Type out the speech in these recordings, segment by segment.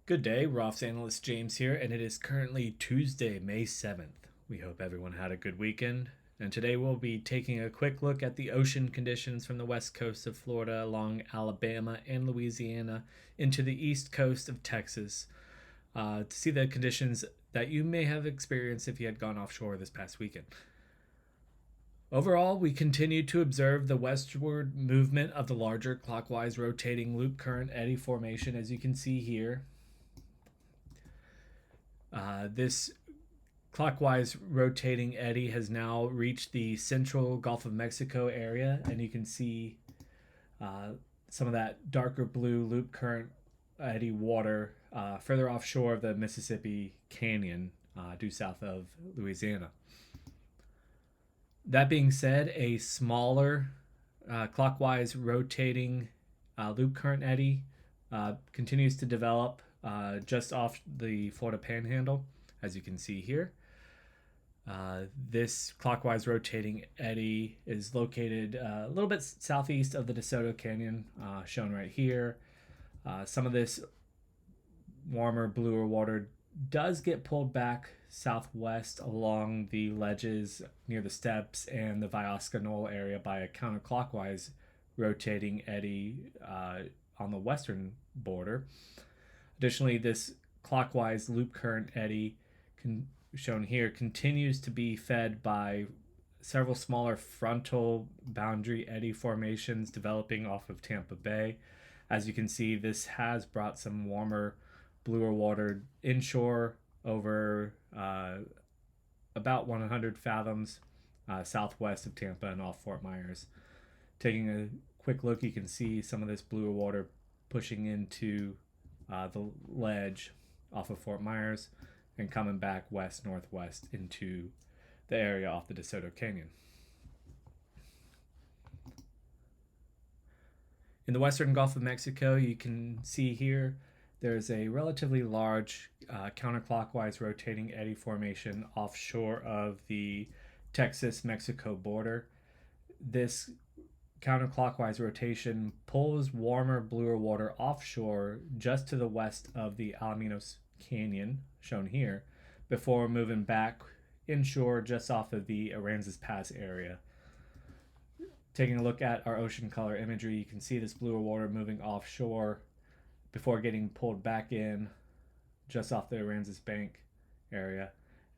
Good day, ROFFS analyst James here, and it is currently Tuesday, May 7th. We hope everyone had a good weekend, and today we'll be taking a quick look at the ocean conditions from the west coast of Florida along Alabama and Louisiana into the east coast of Texas to see the conditions that you may have experienced if you had gone offshore this past weekend. Overall, we continue to observe the westward movement of the larger clockwise rotating loop current eddy formation, as you can see here. This clockwise rotating eddy has now reached the central Gulf of Mexico area, and you can see some of that darker blue loop current eddy water further offshore of the Mississippi Canyon due south of Louisiana. That being said, a smaller clockwise rotating loop current eddy continues to develop just off the Florida Panhandle, as you can see here. This clockwise rotating eddy is located a little bit southeast of the DeSoto Canyon, shown right here. Some of this warmer, bluer water does get pulled back southwest along the ledges near the steps and the Viosca Knoll area by a counterclockwise rotating eddy on the western border. Additionally, this clockwise loop current eddy shown here continues to be fed by several smaller frontal boundary eddy formations developing off of Tampa Bay. As you can see, this has brought some warmer, bluer water inshore over about 100 fathoms southwest of Tampa and off Fort Myers. Taking a quick look, you can see some of this bluer water pushing into the ledge off of Fort Myers and coming back west-northwest into the area off the DeSoto Canyon. In the western Gulf of Mexico, you can see here there's a relatively large counterclockwise rotating eddy formation offshore of the Texas-Mexico border. This counterclockwise rotation pulls warmer, bluer water offshore just to the west of the Alaminos Canyon, shown here, before moving back inshore just off of the Aransas Pass area. Taking a look at our ocean color imagery, you can see this bluer water moving offshore before getting pulled back in just off the Aransas Bank area.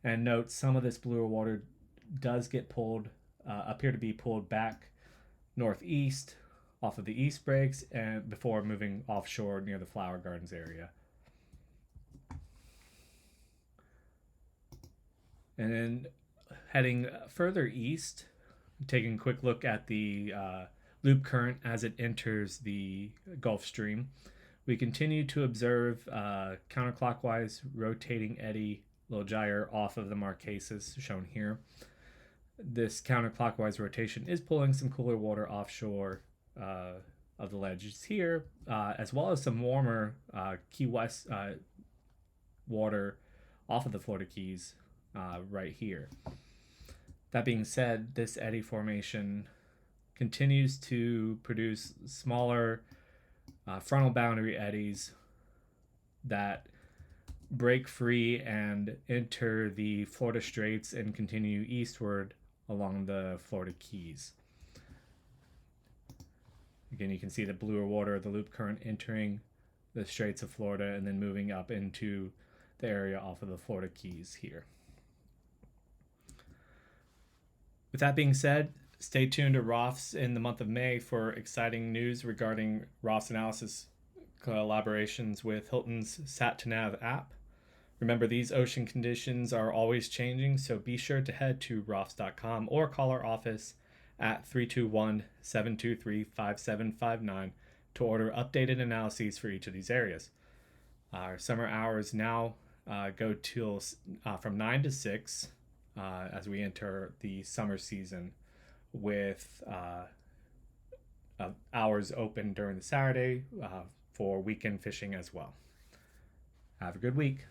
And note, some of this bluer water does get appear to be pulled back northeast off of the east breaks and before moving offshore near the Flower Gardens area. And then heading further east, taking a quick look at the loop current as it enters the Gulf Stream, we continue to observe counterclockwise rotating eddy little gyre off of the Marquesas, shown here. This counterclockwise rotation is pulling some cooler water offshore of the ledges here, as well as some warmer Key West water off of the Florida Keys right here. That being said, this eddy formation continues to produce smaller frontal boundary eddies that break free and enter the Florida Straits and continue eastward along the Florida Keys. Again, you can see the bluer water of the loop current entering the Straits of Florida and then moving up into the area off of the Florida Keys here. With that being said, stay tuned to ROFFS in the month of May for exciting news regarding ROFFS analysis collaborations with Hilton's Sat2Nav app. Remember, these ocean conditions are always changing, so be sure to head to roffs.com or call our office at 321-723-5759 to order updated analyses for each of these areas. Our summer hours now go till from 9 to 6 as we enter the summer season, with hours open during the Saturday for weekend fishing as well. Have a good week.